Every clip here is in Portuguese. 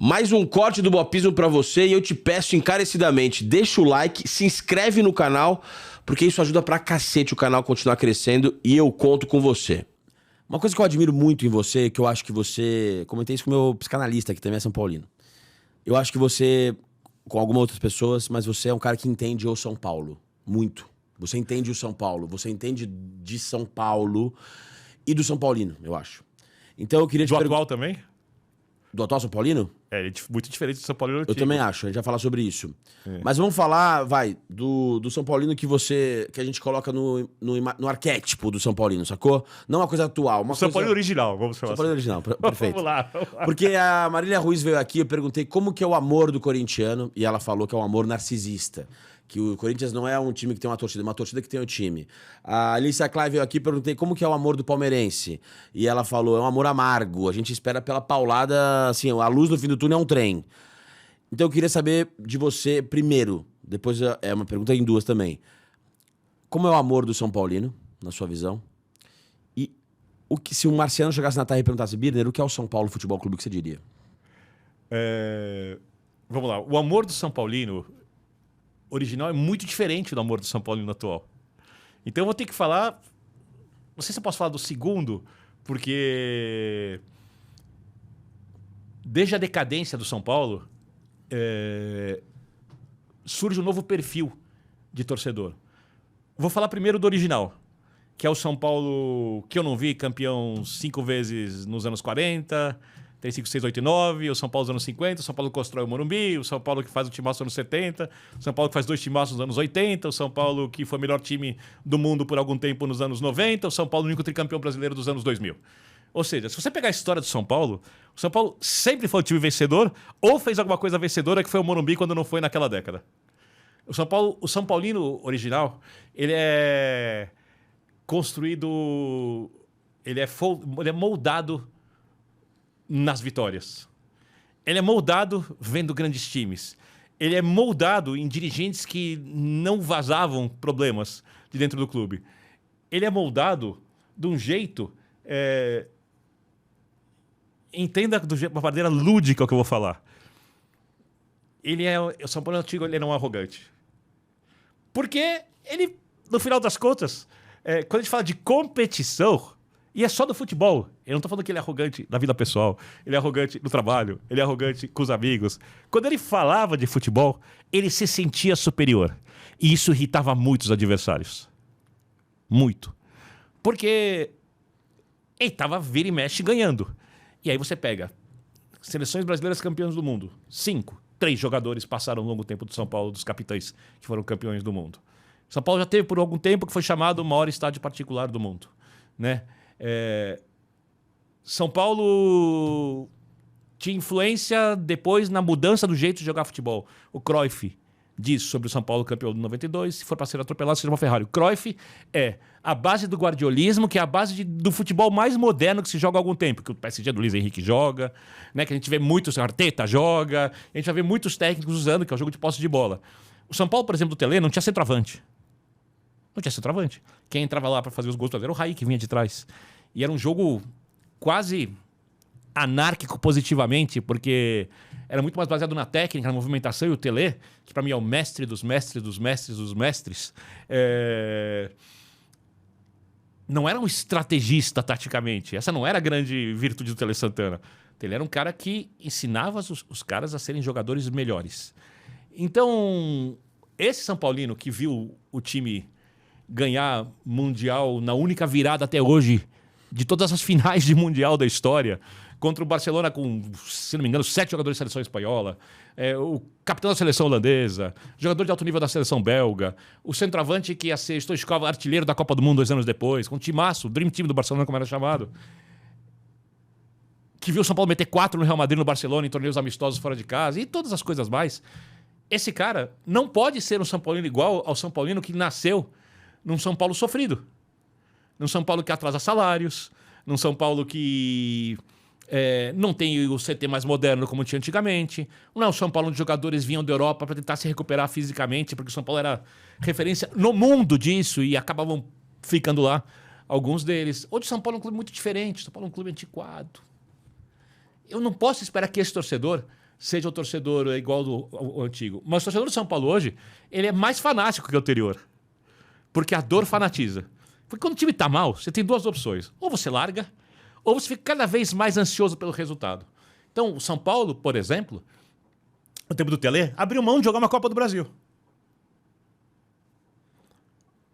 Mais um corte do Bopismo pra você e eu te peço encarecidamente, deixa o like, se inscreve no canal, porque isso ajuda pra cacete o canal continuar crescendo e eu conto com você. Uma coisa que eu admiro muito em você, que eu acho que você... Comentei isso com o meu psicanalista, que também é São Paulino. Eu acho que você, com algumas outras pessoas, mas você é um cara que entende o São Paulo. Muito. Você entende o São Paulo. Você entende de São Paulo e do São Paulino, eu acho. Então eu queria te Do atual também? Do atual São Paulino? É, ele é muito diferente do São Paulino antigo. Eu também acho, a gente vai falar sobre isso. Mas vamos falar, do São Paulino que a gente coloca no arquétipo do São Paulino, sacou? Não uma coisa atual. Uma São Paulino original, vamos falar São Paulino original, perfeito. Vamos lá. Porque a Marília Ruiz veio aqui, eu perguntei como que é o amor do corintiano, e ela falou que é um amor narcisista. Que o Corinthians não é um time que tem uma torcida que tem um time. A Alicia Klein veio aqui e perguntei como que é o amor do palmeirense. E ela falou, é um amor amargo, a gente espera pela paulada, assim, a luz no fim do túnel é um trem. Então eu queria saber de você, primeiro, depois é uma pergunta em duas também. Como é o amor do São Paulino, na sua visão? E se um marciano chegasse na Terra e perguntasse, Birner, o que é o São Paulo Futebol Clube, o que você diria? Vamos lá, o amor do São Paulino original é muito diferente do amor do São Paulino atual. Então eu vou ter que falar... Não sei se eu posso falar do segundo, porque desde a decadência do São Paulo, surge um novo perfil de torcedor. Vou falar primeiro do original, que é o São Paulo que eu não vi, campeão 5 vezes nos anos 40... Tem 5, 6, 8 e 9, o São Paulo dos anos 50, o São Paulo que constrói o Morumbi, o São Paulo que faz o timaço nos anos 70, o São Paulo que faz 2 timaços nos anos 80, o São Paulo que foi o melhor time do mundo por algum tempo nos anos 90, o São Paulo único tricampeão brasileiro dos anos 2000. Ou seja, se você pegar a história do São Paulo, o São Paulo sempre foi o time vencedor ou fez alguma coisa vencedora que foi o Morumbi quando não foi naquela década. O São Paulino original, ele é construído, ele é moldado nas vitórias. Ele é moldado vendo grandes times. Ele é moldado em dirigentes que não vazavam problemas de dentro do clube. Ele é moldado de um jeito... Entenda de uma maneira lúdica o que eu vou falar. O São Paulo antigo, ele era um arrogante. Porque ele, no final das contas, quando a gente fala de competição... E é só do futebol. Eu não tô falando que ele é arrogante na vida pessoal. Ele é arrogante no trabalho. Ele é arrogante com os amigos. Quando ele falava de futebol, ele se sentia superior. E isso irritava muito os adversários. Muito. Porque ele tava vira e mexe ganhando. E aí você pega seleções brasileiras campeãs do mundo. 5. 3 jogadores passaram um longo tempo do São Paulo, dos capitães que foram campeões do mundo. São Paulo já teve por algum tempo que foi chamado o maior estádio particular do mundo, né? São Paulo tinha influência depois na mudança do jeito de jogar futebol. O Cruyff diz sobre o São Paulo campeão de 92, se for para ser atropelado, seja uma Ferrari. O Cruyff é a base do guardiolismo, que é a base do futebol mais moderno que se joga há algum tempo, que o PSG do Luiz Henrique joga, né? Que a gente vê muitos, o Arteta joga, a gente vai ver muitos técnicos usando, que é o jogo de posse de bola. O São Paulo, por exemplo, do Tele, não tinha centroavante. Não tinha centroavante. Quem entrava lá para fazer os gols era o Raí, que vinha de trás. E era um jogo quase anárquico positivamente, porque era muito mais baseado na técnica, na movimentação, e o Tele, que para mim é o mestre dos mestres dos mestres dos mestres, não era um estrategista taticamente. Essa não era a grande virtude do Tele Santana. Ele era um cara que ensinava os caras a serem jogadores melhores. Então, esse São Paulino que viu o time ganhar Mundial na única virada até hoje de todas as finais de Mundial da história, contra o Barcelona com, se não me engano, 7 jogadores da seleção espanhola, o capitão da seleção holandesa, jogador de alto nível da seleção belga, o centroavante que ia ser Stoichkov, artilheiro da Copa do Mundo 2 anos depois, com o timaço, o Dream Team do Barcelona, como era chamado, que viu o São Paulo meter 4 no Real Madrid, no Barcelona, em torneios amistosos fora de casa, e todas as coisas mais. Esse cara não pode ser um São Paulino igual ao São Paulino que nasceu num São Paulo sofrido. Num São Paulo que atrasa salários, num São Paulo que não tem o CT mais moderno como tinha antigamente. Não é o São Paulo onde jogadores vinham da Europa para tentar se recuperar fisicamente, porque o São Paulo era referência no mundo disso e acabavam ficando lá, alguns deles. Hoje o São Paulo é um clube muito diferente, o São Paulo é um clube antiquado. Eu não posso esperar que esse torcedor seja o torcedor igual ao antigo. Mas o torcedor do São Paulo hoje, ele é mais fanático que o anterior. Porque a dor fanatiza. Porque quando o time tá mal, você tem duas opções. Ou você larga, ou você fica cada vez mais ansioso pelo resultado. Então, o São Paulo, por exemplo, no tempo do Tele, abriu mão de jogar uma Copa do Brasil.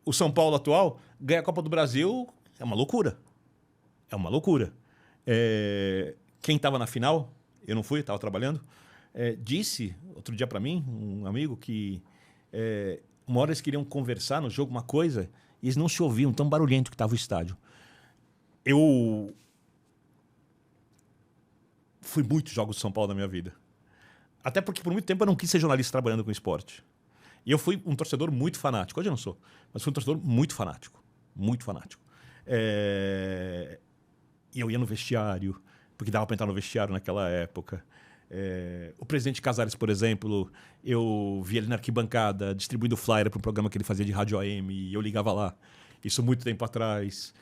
O São Paulo atual ganha a Copa do Brasil, é uma loucura. É uma loucura. Quem estava na final, eu não fui, estava trabalhando, disse outro dia para mim, um amigo, que uma hora eles queriam conversar no jogo uma coisa e eles não se ouviam, tão barulhento que estava o estádio. Eu fui muitos jogos de São Paulo na minha vida. Até porque por muito tempo eu não quis ser jornalista trabalhando com esporte. E eu fui um torcedor muito fanático. Hoje eu não sou, mas fui um torcedor muito fanático. Muito fanático. E eu ia no vestiário, porque dava para entrar no vestiário naquela época. O presidente Casares, por exemplo, eu via ele na arquibancada distribuindo flyer para um programa que ele fazia de rádio AM, e eu ligava lá. Isso muito tempo atrás.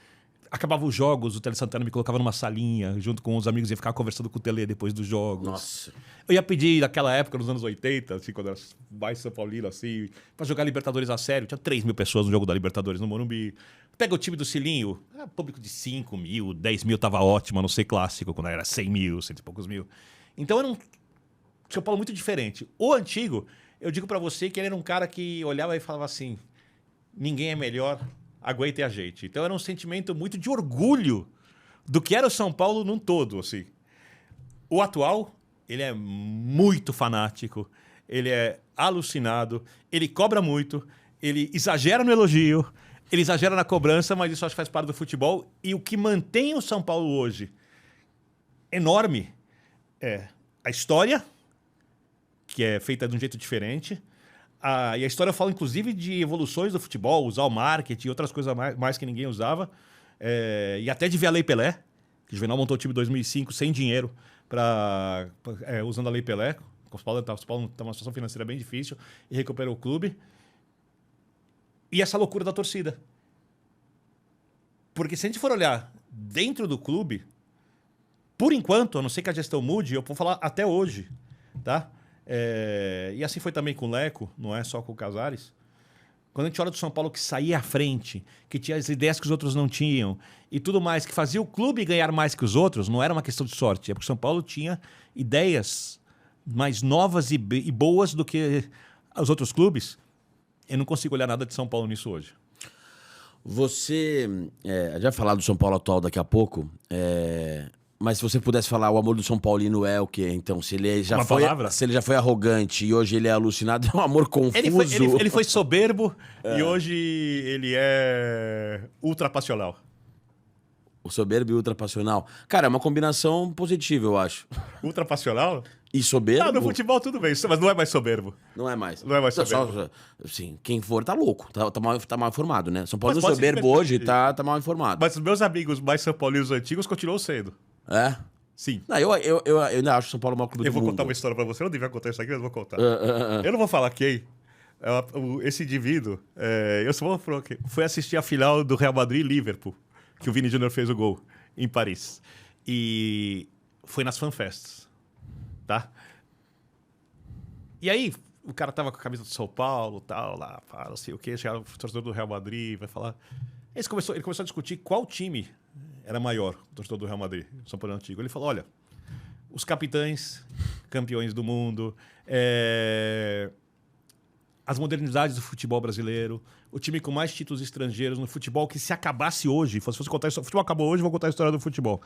Acabava os jogos, o Tele Santana me colocava numa salinha, junto com os amigos, ia ficar conversando com o Tele depois dos jogos. Nossa. Eu ia pedir, naquela época, nos anos 80, assim, quando era mais São Paulino, assim, pra jogar Libertadores a sério. Tinha 3 mil pessoas no jogo da Libertadores no Morumbi. Pega o time do Cilinho, público de 5 mil, 10 mil tava ótimo, a não ser clássico, quando era 100 mil, 100 e poucos mil. Então era um São Paulo muito diferente. O antigo, eu digo pra você que ele era um cara que olhava e falava assim, ninguém é melhor, aguenta e ajeite. Então era um sentimento muito de orgulho do que era o São Paulo num todo, assim. O atual, ele é muito fanático, ele é alucinado, ele cobra muito, ele exagera no elogio, ele exagera na cobrança, mas isso acho que faz parte do futebol. E o que mantém o São Paulo hoje enorme é a história, que é feita de um jeito diferente. E a história fala, inclusive, de evoluções do futebol, usar o marketing e outras coisas mais que ninguém usava. E até de ver a Lei Pelé, que o Juvenal montou o time em 2005 sem dinheiro, usando a Lei Pelé. O São Paulo estava numa situação financeira bem difícil e recuperou o clube. E essa loucura da torcida. Porque se a gente for olhar dentro do clube, por enquanto, a não ser que a gestão mude, eu vou falar até hoje, tá? E assim foi também com o Leco, não é só com o Casares. Quando a gente olha do São Paulo que saía à frente, que tinha as ideias que os outros não tinham e tudo mais, que fazia o clube ganhar mais que os outros, não era uma questão de sorte, é porque o São Paulo tinha ideias mais novas e boas do que os outros clubes. Eu não consigo olhar nada de São Paulo nisso hoje. Você já vai falar do São Paulo atual daqui a pouco, mas se você pudesse falar, o amor do São Paulino é o quê? Então, se ele já foi arrogante e hoje ele é alucinado, é um amor confuso. Ele foi soberbo e hoje ele é ultrapassional. O soberbo e ultrapassional. Cara, é uma combinação positiva, eu acho. Ultrapassional? E soberbo? No futebol tudo bem, mas não é mais soberbo. Não é mais. Não é mais soberbo. Sim, quem for tá louco, tá mal informado, né? São Paulo soberbo hoje tá mal informado. Mas os meus amigos mais São Paulinos antigos continuam sendo. É? Sim. Não, eu ainda acho São Paulo o maior clube do mundo. Eu vou contar uma história pra você, eu não devia contar isso aqui, mas eu vou contar. Eu não vou falar quem. Esse indivíduo, eu só vou falar que foi assistir a final do Real Madrid e Liverpool, que o Vini Júnior fez o gol em Paris. E foi nas fanfests, tá? E aí, o cara tava com a camisa do São Paulo, tal, lá, não sei o quê, chegava o torcedor do Real Madrid, vai falar... Ele começou a discutir qual time era maior, o torcedor do Real Madrid, o São Paulo antigo. Ele falou, olha, os capitães, campeões do mundo, as modernidades do futebol brasileiro, o time com mais títulos estrangeiros no futebol, que se acabasse hoje, se fosse contar isso, o futebol acabou hoje, vou contar a história do futebol.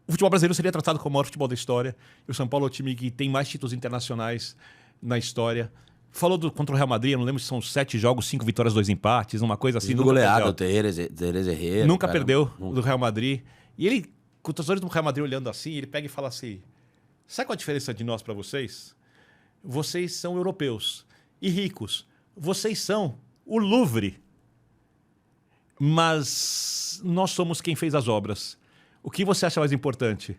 O futebol brasileiro seria tratado como o maior futebol da história, e o São Paulo é o time que tem mais títulos internacionais na história. Falou contra o Real Madrid, eu não lembro se são 7 jogos, 5 vitórias, 2 empates, uma coisa assim. Do goleado, o Tereza Herrera. Nunca perdeu do Real Madrid. E ele, com os torcedores do Real Madrid olhando assim, ele pega e fala assim, sabe qual a diferença de nós para vocês? Vocês são europeus e ricos. Vocês são o Louvre. Mas nós somos quem fez as obras. O que você acha mais importante?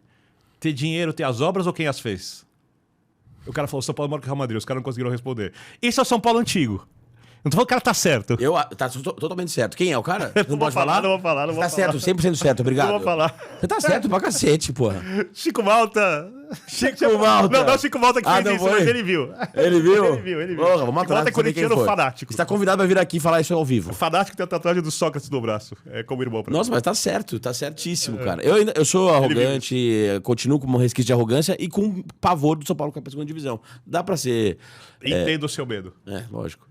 Ter dinheiro, ter as obras ou quem as fez? O cara falou, São Paulo é maior que o Real Madrid. Os caras não conseguiram responder. Isso é o São Paulo antigo. Não tô falando que o cara tá certo. Tá totalmente certo. Quem é o cara? Não vou falar, não vou falar, não vou Tá falar. certo, 100% certo, obrigado. Não vou falar. Você tá certo pra cacete, porra. Chico Malta. Chico Malta. Não, Chico Malta que fez isso, mas ele viu. Ele viu? Ele viu. Porra, vamos Chico atrás Malta é pra saber quem corintiano foi. fanático. Você tá convidado pra vir aqui falar isso ao vivo. Fanático tem a tatuagem do Sócrates no braço. É como irmão pra mim. Nossa, mas tá certo, tá certíssimo, cara. Eu sou arrogante, continuo com um resquício de arrogância e com pavor do São Paulo com a segunda divisão. Dá pra ser... Entendo o seu medo. lógico.